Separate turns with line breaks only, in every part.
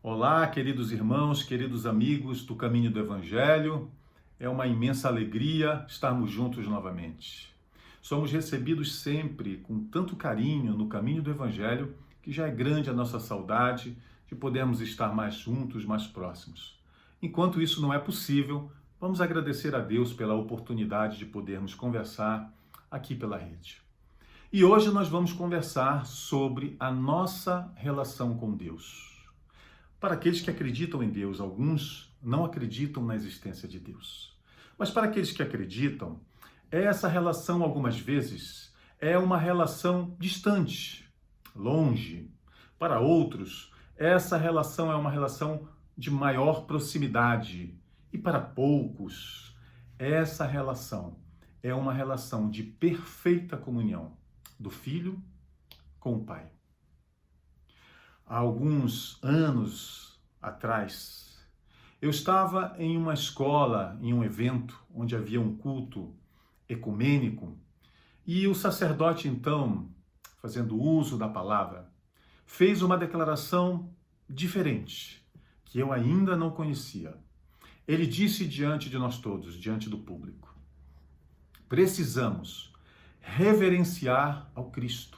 Olá, queridos irmãos, queridos amigos do Caminho do Evangelho. É uma imensa alegria estarmos juntos novamente. Somos recebidos sempre com tanto carinho no Caminho do Evangelho que já é grande a nossa saudade de podermos estar mais juntos, mais próximos. Enquanto isso não é possível, vamos agradecer a Deus pela oportunidade de podermos conversar aqui pela rede. E hoje nós vamos conversar sobre a nossa relação com Deus. Para aqueles que acreditam em Deus, alguns não acreditam na existência de Deus. Mas para aqueles que acreditam, essa relação, algumas vezes, é uma relação distante, longe. Para outros, essa relação é uma relação de maior proximidade. E para poucos, essa relação é uma relação de perfeita comunhão do Filho com o Pai. Há alguns anos atrás, eu estava em uma escola, em um evento, onde havia um culto ecumênico, e o sacerdote, então, fazendo uso da palavra, fez uma declaração diferente, que eu ainda não conhecia. Ele disse diante de nós todos, diante do público: precisamos reverenciar ao Cristo,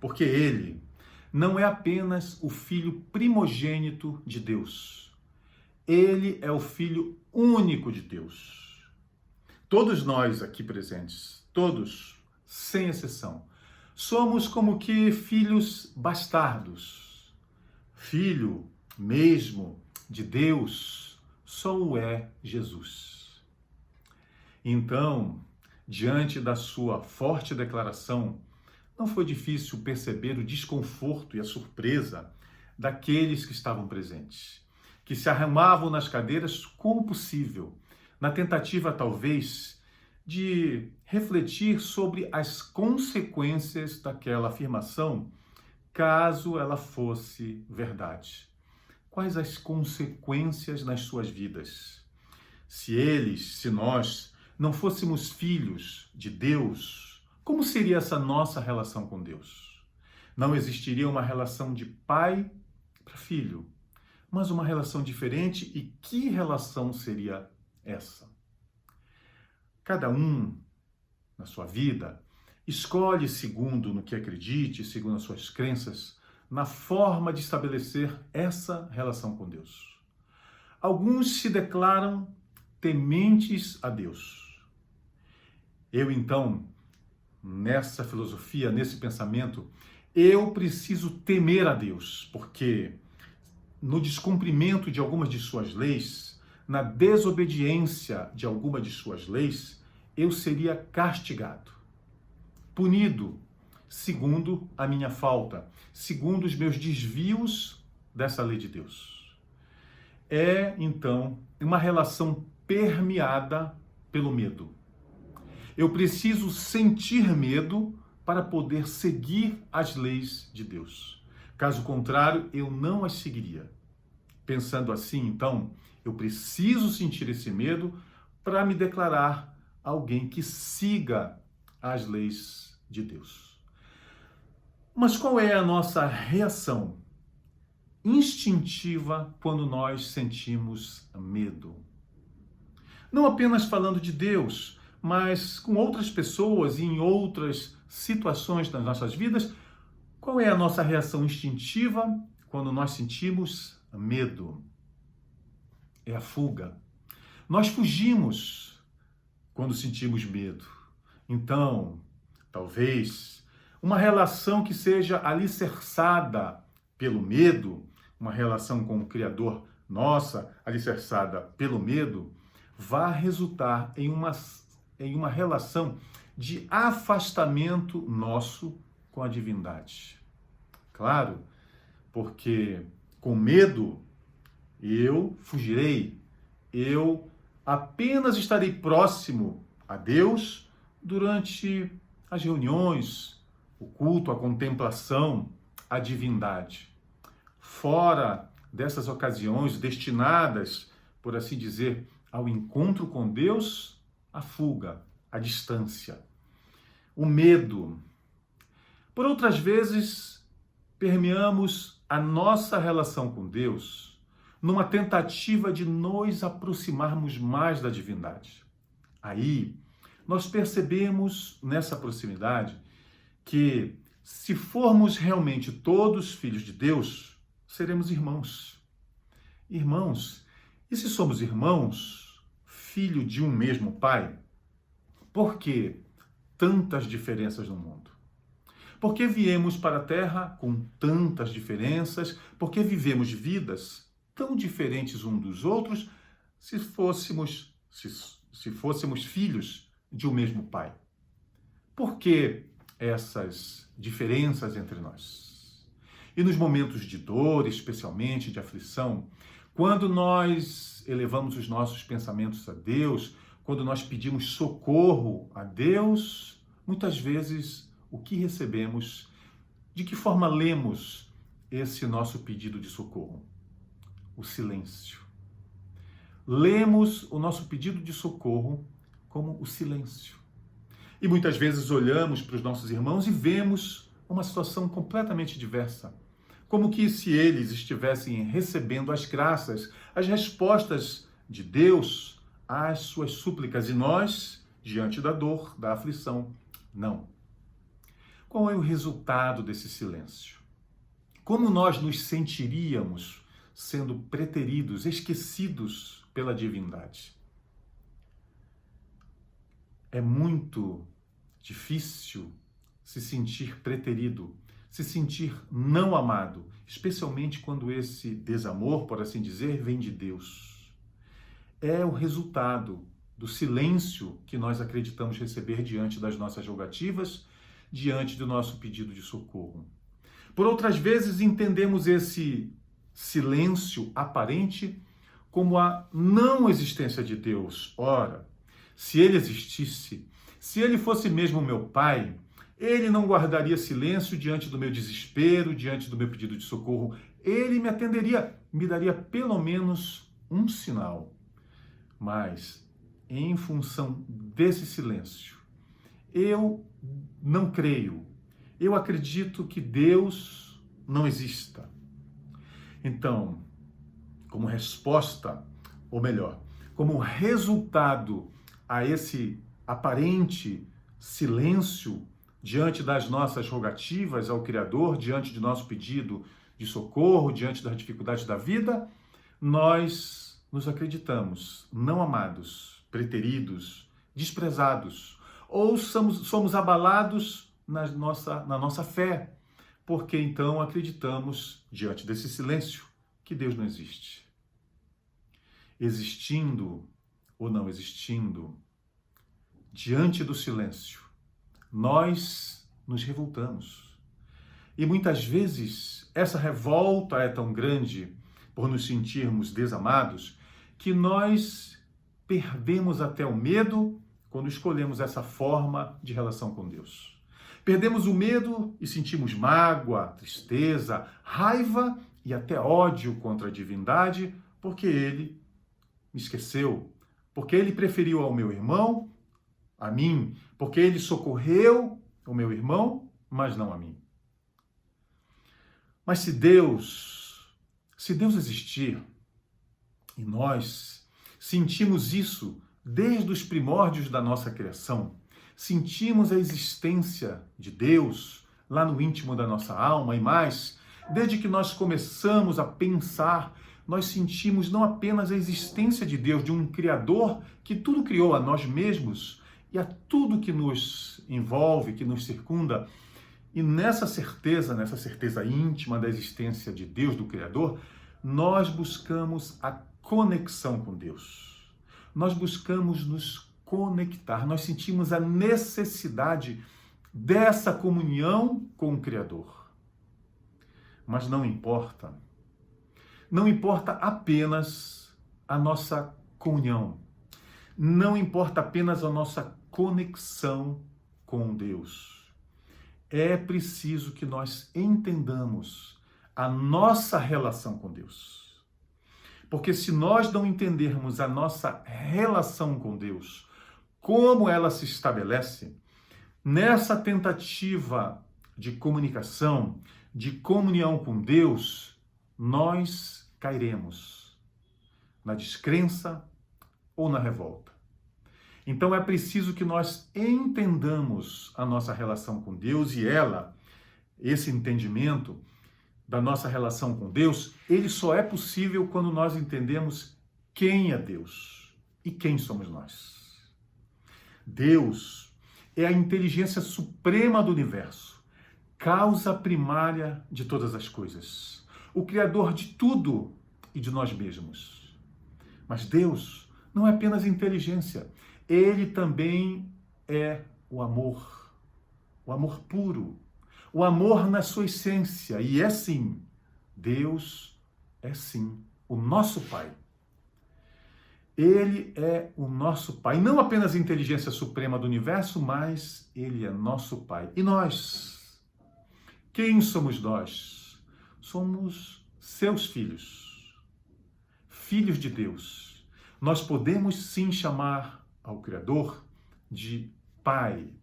porque Ele não é apenas o Filho primogênito de Deus. Ele é o Filho único de Deus. Todos nós aqui presentes, todos, sem exceção, somos como que filhos bastardos. Filho mesmo de Deus só o é Jesus. Então, diante da sua forte declaração, não foi difícil perceber o desconforto e a surpresa daqueles que estavam presentes, que se arrumavam nas cadeiras como possível, na tentativa, talvez, de refletir sobre as consequências daquela afirmação, caso ela fosse verdade. Quais as consequências nas suas vidas? Se nós, não fôssemos filhos de Deus, como seria essa nossa relação com Deus? Não existiria uma relação de pai para filho, mas uma relação diferente. E que relação seria essa? Cada um, na sua vida, escolhe segundo no que acredite, segundo as suas crenças, na forma de estabelecer essa relação com Deus. Alguns se declaram tementes a Deus. Eu, então, nessa filosofia, nesse pensamento, eu preciso temer a Deus, porque no descumprimento de algumas de suas leis, na desobediência de alguma de suas leis, eu seria castigado, punido, segundo a minha falta, segundo os meus desvios dessa lei de Deus. É, então, uma relação permeada pelo medo. Eu preciso sentir medo para poder seguir as leis de Deus. Caso contrário, eu não as seguiria. Pensando assim, então, eu preciso sentir esse medo para me declarar alguém que siga as leis de Deus. Mas qual é a nossa reação instintiva quando nós sentimos medo? Não apenas falando de Deus, mas com outras pessoas e em outras situações das nossas vidas, qual é a nossa reação instintiva quando nós sentimos medo? É a fuga. Nós fugimos quando sentimos medo. Então, talvez uma relação que seja alicerçada pelo medo, uma relação com o Criador nossa, alicerçada pelo medo, vai resultar em uma relação de afastamento nosso com a divindade. Claro, porque com medo eu fugirei, eu apenas estarei próximo a Deus durante as reuniões, o culto, a contemplação, a divindade. Fora dessas ocasiões destinadas, por assim dizer, ao encontro com Deus, a fuga, a distância, o medo. Por outras vezes, permeamos a nossa relação com Deus numa tentativa de nos aproximarmos mais da divindade. Aí, nós percebemos nessa proximidade que, se formos realmente todos filhos de Deus, seremos irmãos. Irmãos, e se somos irmãos, filho de um mesmo Pai, por que tantas diferenças no mundo? Por que viemos para a Terra com tantas diferenças? Por que vivemos vidas tão diferentes uns dos outros se fôssemos filhos de um mesmo Pai? Por que essas diferenças entre nós? E nos momentos de dor, especialmente de aflição, quando nós elevamos os nossos pensamentos a Deus, quando nós pedimos socorro a Deus, muitas vezes o que recebemos, de que forma lemos esse nosso pedido de socorro? O silêncio. Lemos o nosso pedido de socorro como o silêncio. E muitas vezes olhamos para os nossos irmãos e vemos uma situação completamente diversa. Como que se eles estivessem recebendo as graças, as respostas de Deus às suas súplicas e nós, diante da dor, da aflição, não. Qual é o resultado desse silêncio? Como nós nos sentiríamos sendo preteridos, esquecidos pela divindade? É muito difícil se sentir preterido, se sentir não amado, especialmente quando esse desamor, por assim dizer, vem de Deus. É o resultado do silêncio que nós acreditamos receber diante das nossas rogativas, diante do nosso pedido de socorro. Por outras vezes, entendemos esse silêncio aparente como a não existência de Deus. Ora, se ele existisse, se ele fosse mesmo meu Pai, ele não guardaria silêncio diante do meu desespero, diante do meu pedido de socorro. Ele me atenderia, me daria pelo menos um sinal. Mas, em função desse silêncio, eu não creio. Eu acredito que Deus não exista. Então, como resposta, ou melhor, como resultado a esse aparente silêncio diante das nossas rogativas ao Criador, diante de nosso pedido de socorro, diante das dificuldades da vida, nós nos acreditamos não amados, preteridos, desprezados, ou somos abalados na nossa fé, porque então acreditamos, diante desse silêncio, que Deus não existe. Existindo ou não existindo, diante do silêncio, nós nos revoltamos. E muitas vezes essa revolta é tão grande por nos sentirmos desamados que nós perdemos até o medo quando escolhemos essa forma de relação com Deus. Perdemos o medo e sentimos mágoa, tristeza, raiva e até ódio contra a divindade porque ele me esqueceu, porque ele preferiu ao meu irmão a mim, porque ele socorreu o meu irmão, mas não a mim. Mas se Deus existir, e nós sentimos isso desde os primórdios da nossa criação, sentimos a existência de Deus lá no íntimo da nossa alma e mais, desde que nós começamos a pensar, nós sentimos não apenas a existência de Deus, de um Criador que tudo criou a nós mesmos e a tudo que nos envolve, que nos circunda. E nessa certeza íntima da existência de Deus, do Criador, nós buscamos a conexão com Deus. Nós buscamos nos conectar, nós sentimos a necessidade dessa comunhão com o Criador. Mas não importa apenas a nossa comunhão, não importa apenas a nossa conexão com Deus. É preciso que nós entendamos a nossa relação com Deus. Porque se nós não entendermos a nossa relação com Deus, como ela se estabelece, nessa tentativa de comunicação, de comunhão com Deus, nós cairemos. na descrença ou na revolta. Então é preciso que nós entendamos a nossa relação com Deus e esse entendimento da nossa relação com Deus, ele só é possível quando nós entendemos quem é Deus e quem somos nós. Deus é a inteligência suprema do universo, causa primária de todas as coisas, o Criador de tudo e de nós mesmos. Mas Deus não é apenas inteligência, Ele também é o amor puro, o amor na sua essência. E é sim, Deus é sim o nosso Pai. Ele é o nosso Pai, não apenas a inteligência suprema do universo, mas Ele é nosso Pai. E nós? Quem somos nós? Somos seus filhos, filhos de Deus. Nós podemos sim chamar ao Criador de Pai.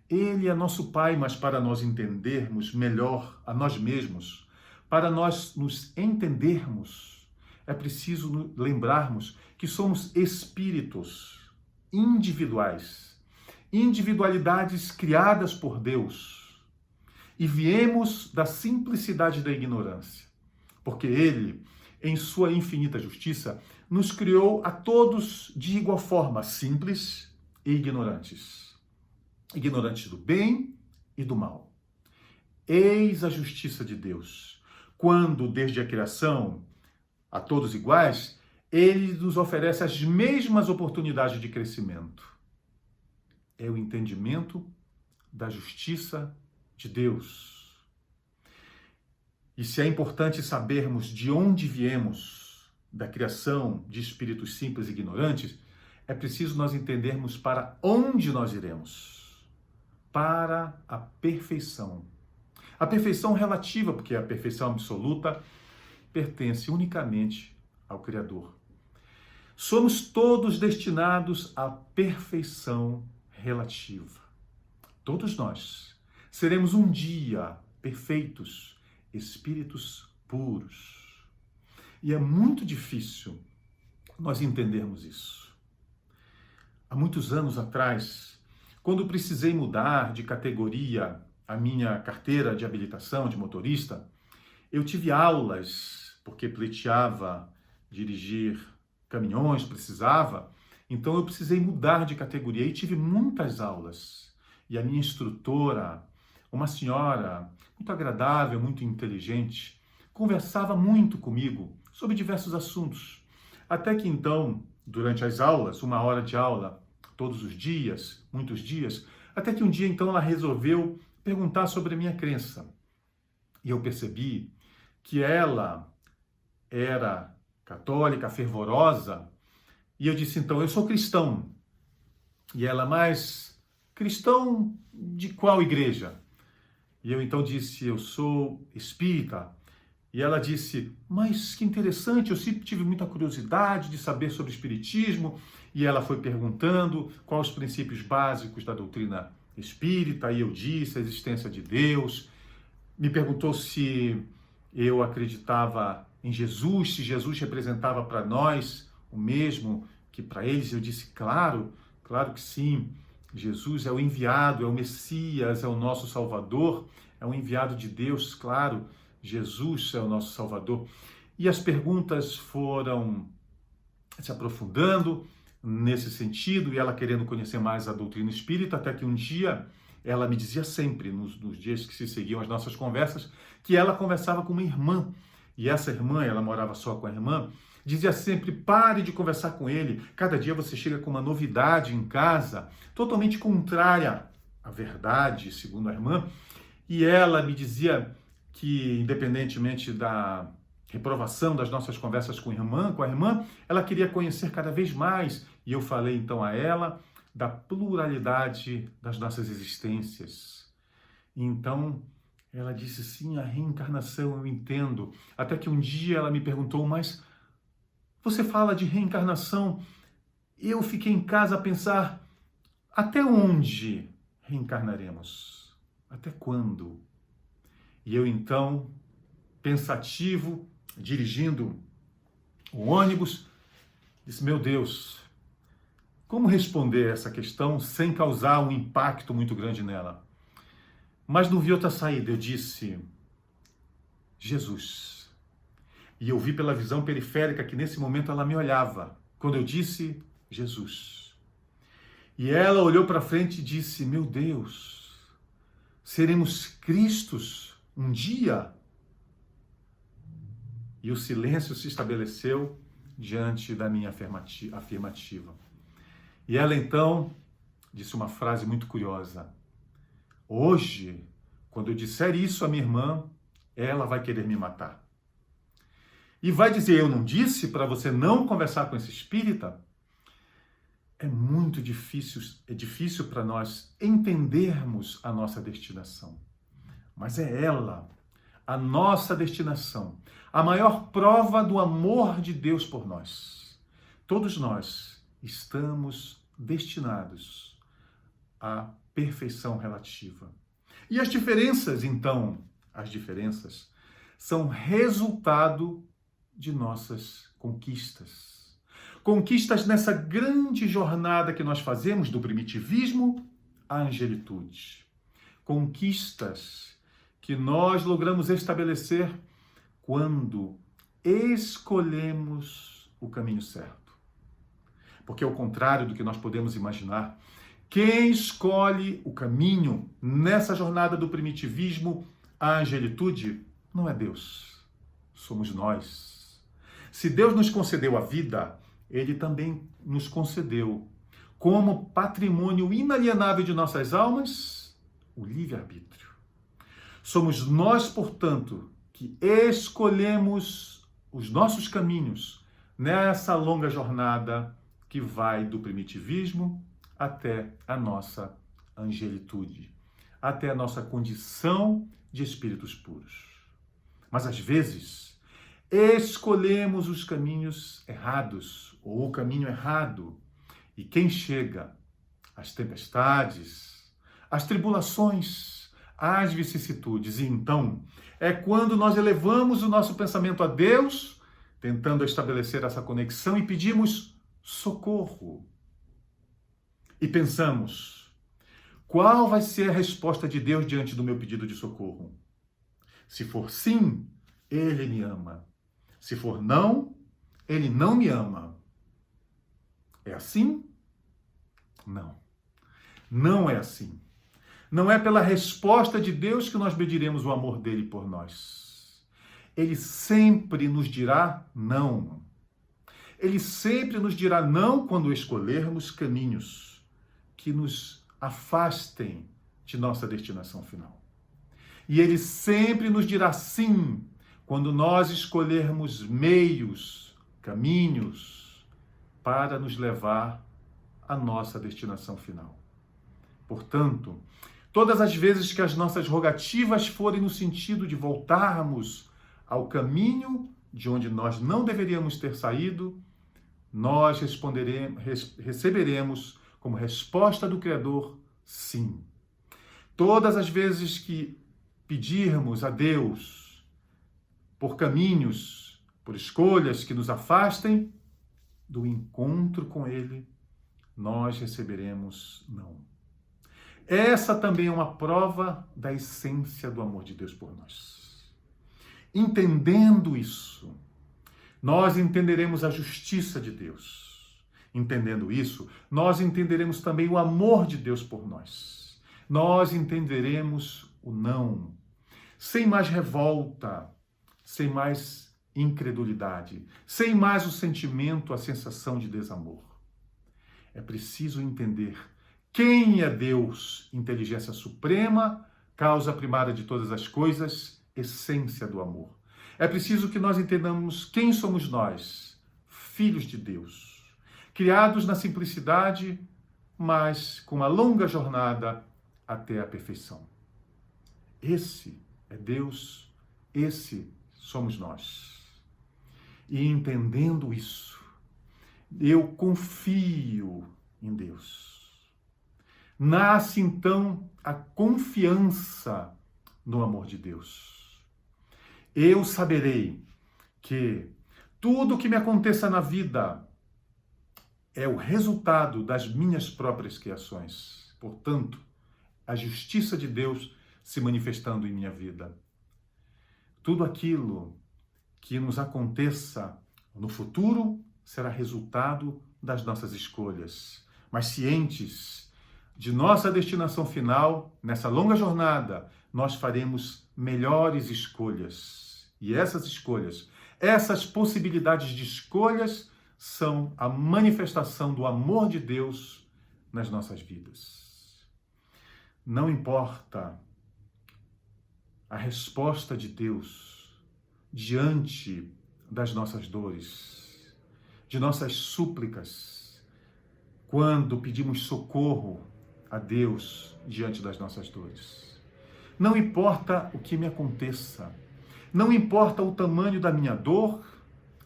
Ele é nosso Pai, mas para nós entendermos melhor a nós mesmos, para nós nos entendermos, é preciso lembrarmos que somos espíritos individuais, individualidades criadas por Deus, e viemos da simplicidade da ignorância, porque Ele, em sua infinita justiça, nos criou a todos de igual forma, simples e ignorantes. Ignorantes do bem e do mal. Eis a justiça de Deus, quando, desde a criação, a todos iguais, Ele nos oferece as mesmas oportunidades de crescimento. É o entendimento da justiça de Deus. E se é importante sabermos de onde viemos, da criação de espíritos simples e ignorantes, é preciso nós entendermos para onde nós iremos. Para a perfeição. A perfeição relativa, porque a perfeição absoluta pertence unicamente ao Criador. Somos todos destinados à perfeição relativa. Todos nós seremos um dia perfeitos, espíritos puros. E é muito difícil nós entendermos isso. Há muitos anos atrás, quando precisei mudar de categoria a minha carteira de habilitação de motorista, eu tive aulas, porque pleiteava dirigir caminhões, precisava, então eu precisei mudar de categoria e tive muitas aulas. E a minha instrutora, uma senhora muito agradável, muito inteligente, conversava muito comigo sobre diversos assuntos. Até que então, durante as aulas, 1 hora de aula, todos os dias, muitos dias, até que um dia então ela resolveu perguntar sobre a minha crença. E eu percebi que ela era católica, fervorosa, e eu disse então, eu sou cristão. E ela, mas cristão de qual igreja? E eu então disse, eu sou espírita. E ela disse, mas que interessante, eu sempre tive muita curiosidade de saber sobre o espiritismo. E ela foi perguntando quais os princípios básicos da doutrina espírita, e eu disse a existência de Deus. Me perguntou se eu acreditava em Jesus, se Jesus representava para nós o mesmo que para eles. Eu disse, claro, claro que sim. Jesus é o enviado, é o Messias, é o nosso Salvador, é o enviado de Deus, claro. Jesus é o nosso Salvador. E as perguntas foram se aprofundando nesse sentido, e ela querendo conhecer mais a doutrina espírita, até que um dia ela me dizia sempre, nos dias que se seguiam as nossas conversas, que ela conversava com uma irmã. E essa irmã, ela morava só com a irmã, dizia sempre, pare de conversar com ele. Cada dia você chega com uma novidade em casa, totalmente contrária à verdade, segundo a irmã. E ela me dizia que, independentemente da reprovação das nossas conversas com a irmã, ela queria conhecer cada vez mais. E eu falei então a ela da pluralidade das nossas existências. E então ela disse, sim, a reencarnação eu entendo. Até que um dia ela me perguntou, mas você fala de reencarnação? Eu fiquei em casa a pensar, até onde reencarnaremos? Até quando? E eu então, pensativo, dirigindo o ônibus. Disse, meu Deus, como responder essa questão sem causar um impacto muito grande nela? Mas não vi outra saída. Eu disse, Jesus. E eu vi pela visão periférica que nesse momento ela me olhava. Quando eu disse, Jesus. E ela olhou para frente e disse, meu Deus, seremos Cristos um dia? E o silêncio se estabeleceu diante da minha afirmativa. E ela então disse uma frase muito curiosa. Hoje, quando eu disser isso à minha irmã, ela vai querer me matar. E vai dizer, eu não disse para você não conversar com esse espírita? É muito difícil para nós entendermos a nossa destinação. Mas é ela, a nossa destinação, a maior prova do amor de Deus por nós. Todos nós estamos destinados à perfeição relativa. E as diferenças, então, são resultado de nossas conquistas. Conquistas nessa grande jornada que nós fazemos do primitivismo à angelitude. Conquistas que nós logramos estabelecer quando escolhemos o caminho certo. Porque ao contrário do que nós podemos imaginar, quem escolhe o caminho nessa jornada do primitivismo à angelitude não é Deus, somos nós. Se Deus nos concedeu a vida, Ele também nos concedeu, como patrimônio inalienável de nossas almas, o livre-arbítrio. Somos nós, portanto, que escolhemos os nossos caminhos nessa longa jornada que vai do primitivismo até a nossa angelitude, até a nossa condição de espíritos puros. Mas às vezes escolhemos os caminhos errados ou o caminho errado. E quem chega às tempestades, às tribulações, às vicissitudes, e então é quando nós elevamos o nosso pensamento a Deus, tentando estabelecer essa conexão e pedimos socorro. E pensamos, qual vai ser a resposta de Deus diante do meu pedido de socorro? Se for sim, Ele me ama. Se for não, Ele não me ama. É assim? Não. Não é assim. Não é pela resposta de Deus que nós mediremos o amor dele por nós. Ele sempre nos dirá não. Ele sempre nos dirá não quando escolhermos caminhos que nos afastem de nossa destinação final. E Ele sempre nos dirá sim quando nós escolhermos meios, caminhos para nos levar à nossa destinação final. Portanto, todas as vezes que as nossas rogativas forem no sentido de voltarmos ao caminho de onde nós não deveríamos ter saído, nós receberemos como resposta do Criador, sim. Todas as vezes que pedirmos a Deus por caminhos, por escolhas que nos afastem do encontro com Ele, nós receberemos não. Essa também é uma prova da essência do amor de Deus por nós. Entendendo isso, nós entenderemos a justiça de Deus. Entendendo isso, nós entenderemos também o amor de Deus por nós. Nós entenderemos o não, sem mais revolta, sem mais incredulidade, sem mais o sentimento, a sensação de desamor. É preciso entender quem é Deus, inteligência suprema, causa primária de todas as coisas, essência do amor. É preciso que nós entendamos quem somos nós, filhos de Deus, criados na simplicidade, mas com uma longa jornada até a perfeição. Esse é Deus, esse somos nós. E entendendo isso, eu confio em Deus. Nasce então a confiança no amor de Deus. Eu saberei que Tudo que me aconteça na vida é o resultado das minhas próprias criações. Portanto, a justiça de Deus se manifestando em minha vida. Tudo aquilo que nos aconteça no futuro será resultado das nossas escolhas. Mas cientes de nossa destinação final, nessa longa jornada, nós faremos melhores escolhas. E essas escolhas, essas possibilidades de escolhas são a manifestação do amor de Deus nas nossas vidas. Não importa a resposta de Deus diante das nossas dores, de nossas súplicas, quando pedimos socorro a Deus diante das nossas dores. Não importa o que me aconteça, não importa o tamanho da minha dor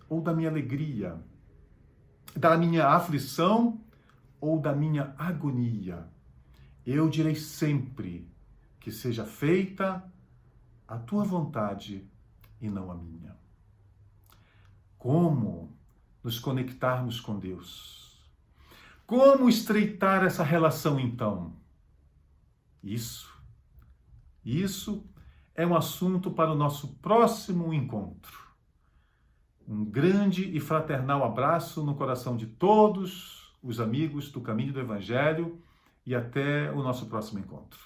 ou da minha alegria, da minha aflição ou da minha agonia, eu direi sempre que seja feita a tua vontade e não a minha. Como nos conectarmos com Deus? Como estreitar essa relação então? Isso é um assunto para o nosso próximo encontro. Um grande e fraternal abraço no coração de todos os amigos do Caminho do Evangelho e até o nosso próximo encontro.